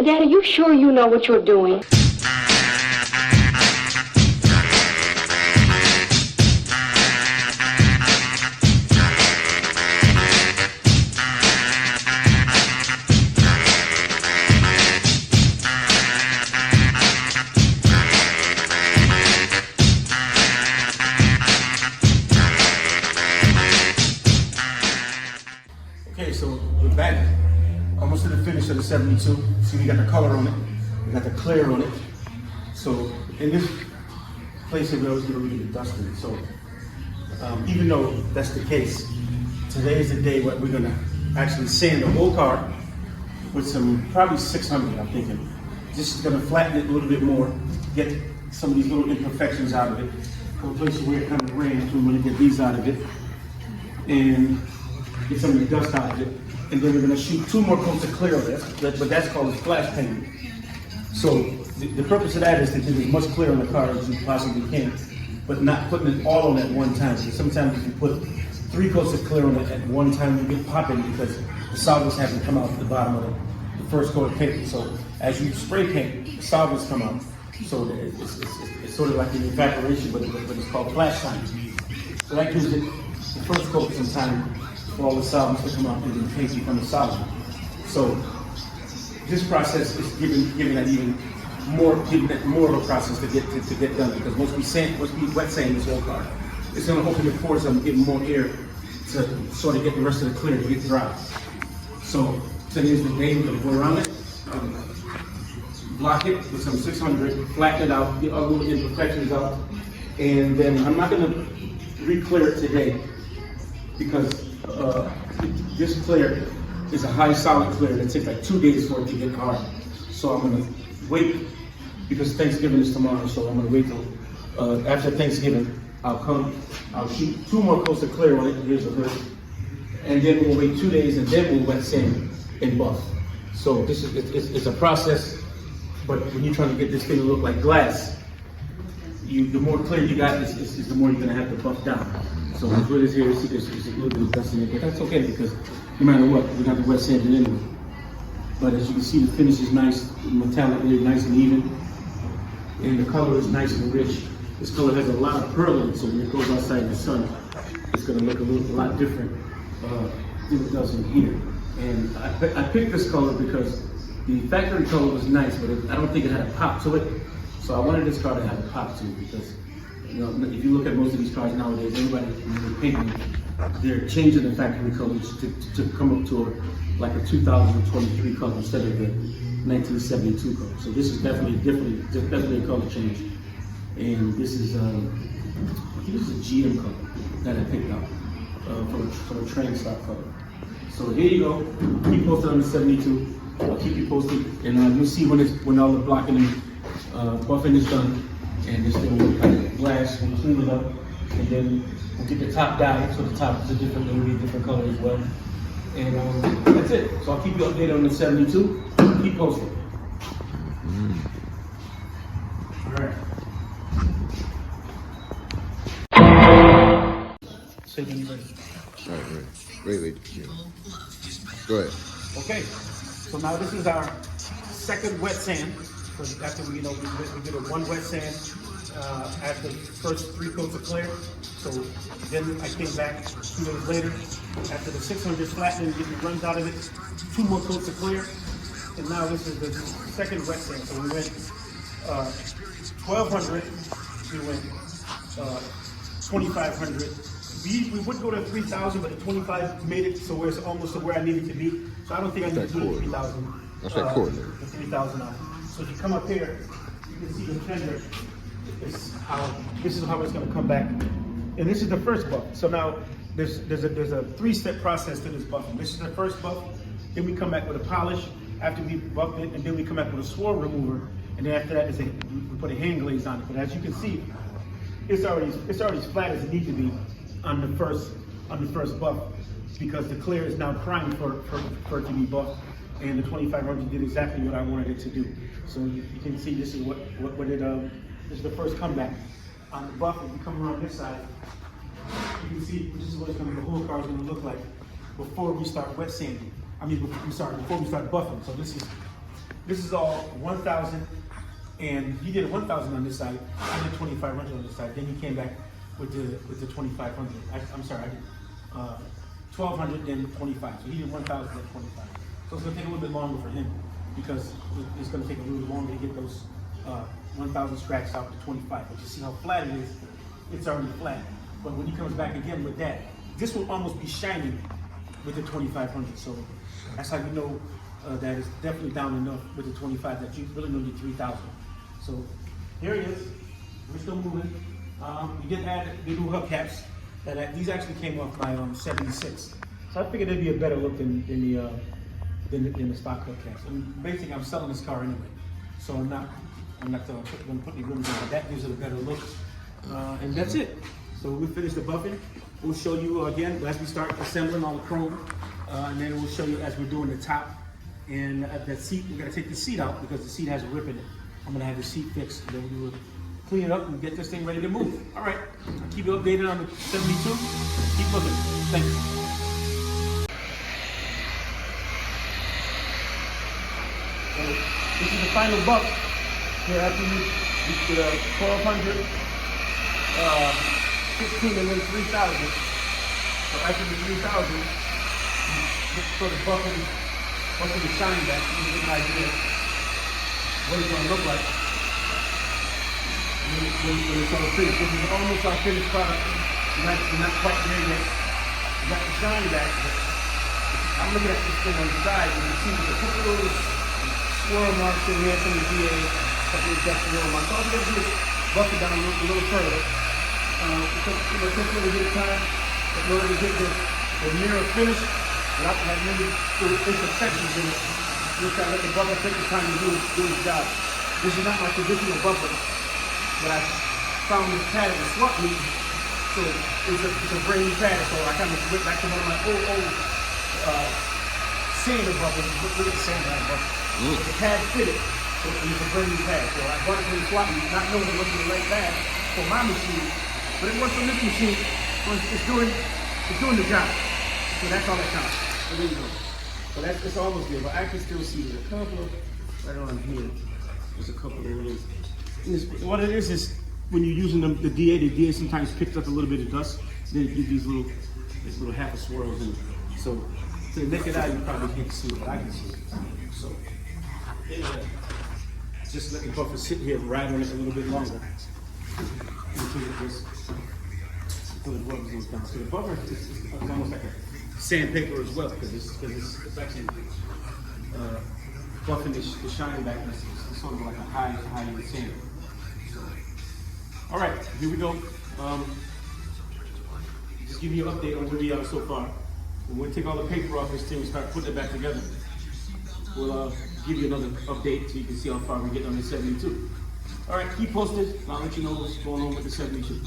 Daddy, you sure you know what you're doing? Okay, so we're back almost to the finish of the 72. See, we got the color on it, we got the clear on it. So in this place, we always get a little bit of dust in it. So even though that's the case, today is the day where we're gonna actually sand the whole car with some, probably 600, I'm thinking. This is gonna flatten it a little bit more, get some of these little imperfections out of it. From places where it kind of ran, so we're gonna get these out of it. And get some of the dust out of it, and then we're going to shoot 2 more coats of clear on this, but that's called splash painting. So the purpose of that is to get as much clear on the car as you possibly can, but not putting it all on at one time. So sometimes if you put 3 coats of clear on it at one time, you get popping because the solvents haven't come out at the bottom of the first coat of paint. So as you spray paint, the solvents come out. So it's sort of like an evaporation, but it's called flash time. So that gives it the first coat some time for all the solvents to come out and then paint from the solvent. So this process is giving that even more, of a process to get done, because once we wet sand this whole car, it's going to open the pores up and give more air to sort of get the rest of the clear to get dry. So today's the day we're going to go around it, block it with some 600, flatten it out, get all the little imperfections out, and then I'm not going to re-clear it today because this clear is a high solid clear and it takes like 2 days for it to get hard. So I'm gonna wait, because Thanksgiving is tomorrow, so I'm gonna wait till after Thanksgiving. I'll shoot 2 more coats of clear on it. Here's the hood. And then we'll wait 2 days and then we'll wet sand and buff. So this is it's a process, but when you're trying to get this thing to look like glass, the more clear you got, is the more you're gonna have to buff down. So the hood is here, there's a little bit of dust in it, but that's okay because no matter what, we're gonna have to wet sand it anyway. But as you can see, the finish is nice, metallic, nice and even, and the color is nice and rich. This color has a lot of pearl in it, so when it goes outside in the sun, it's gonna look a lot different than it does in here. And I picked this color because the factory color was nice, but I don't think it had a pop to it. So I wanted this car to have a pop to it because, you know, if you look at most of these cars nowadays, everybody painting, they're changing the factory colors to come up to like a 2023 color instead of the 1972 color. So this is definitely a color change. And this is I think this is a GM color that I picked up from a train stock color. So here you go. Keep posted on the 72. I'll keep you posted, and you'll see when all the blocking and buffing is done, and this thing will look like glass. We'll clean it up, and then we'll get the top dyed, so the top is a different color as well. And that's it. So I'll keep you updated on the 72. Keep posted. All right. Say when you're ready. All right, wait. Yeah. Go ahead. Okay. So now this is our second wet sand. Because after we did a 1 wet sand after the first 3 coats of clear. So then I came back 2 days later after the 600 flattening, getting the runs out of it, 2 more coats of clear, and now this is the second wet sand. So we went 1,200, we went 2,500. We would go to 3,000, but the 25 made it so it's almost to where I needed to be. So I don't think I need to do 3,000. That's that cord. The 3,000 out. So if you come up here, you can see the fender. This is how it's going to come back, and this is the first buff. So now there's a 3-step process to this buffing. This is the first buff. Then we come back with a polish after we buff it, and then we come back with a swirl remover, and then after that we put a hand glaze on it. But as you can see, it's already as flat as it needs to be on the first buff, because the clear is now primed for it to be buffed. And the 2500 did exactly what I wanted it to do. So you can see this is this is the first comeback on the buff. If you come around this side, you can see this is what the whole car is going to look like before we start wet sanding. Before we start buffing. So this is This is all 1,000, and he did 1,000 on this side. I did 2,500 on this side. Then he came back with the 2,500. I'm sorry, I did 1,200 then 25. So he did 1,000 then 25. So it's gonna take a little bit longer for him because it's gonna take a little longer to get those 1,000 scratches out to 25. But you see how flat it is? It's already flat. But when he comes back again with that, this will almost be shining with the 2,500. So that's how you know that it's definitely down enough with the 25 that you really don't need 3,000. So here it is. We're still moving. We did add the new hubcaps. These actually came off my 76. So I figured it'd be a better look than the stock hubcaps. And basically, I'm selling this car anyway, so I'm not going to put any rims on. But that gives it a better look. And that's it. So we finished the buffing. We'll show you again as we start assembling all the chrome, and then we'll show you as we're doing the top and that seat. We're gonna take the seat out because the seat has a rip in it. I'm gonna have the seat fixed, and then we will clean it up and get this thing ready to move. All right, I'll keep you updated on the 72. Keep looking. Thank you. So this is the final buck. Here after you get 1,200. 15 and then 3,000. So after the 3,000, just sort of buffing the shine back to give you an idea what it's going to look like when it's all finished. This is almost our finished product. We're not quite there yet. We got the shine back, but I'm looking at this thing on the side and you see there's a couple of little swirl marks in here from the DA, a couple of dust swirl marks. All we got to do is buff it down a little further. It takes a little bit of time in order to get the mirror finished without having any imperfections in it. Just gotta let the buffer take the time to do its job. This is not my traditional buffer, but I found this pad at the swap meet, so it's a brand new pad. So I kind of went back to one of my old sander buffers, look at sander buffer. The pad fitted, so it's a brand new pad. So I bought it from the swap meet, not knowing it wasn't the right pad for my machine. But it works on this machine. It's doing the job. So that's all that counts. So there you go. So it's almost there. But I can still see there's a couple of right on here. There's a couple of little. What it is when you're using the DA sometimes picks up a little bit of dust. Then you get these little half a swirls in it. So to the naked eye, you probably can't see it, but I can see it. So just let the buffer sit here and ride on it a little bit longer. Until it rubs those down. So the buffer is almost like a sandpaper as well, because it's actually buffing the shine back. It's sort of like a high sand. So, all right, here we go. Just give you an update on where we are so far. When we take all the paper off this thing and start putting it back together, we'll give you another update so you can see how far we're getting on the 72. All right, keep posted. I'll let you know what's going on with the 72.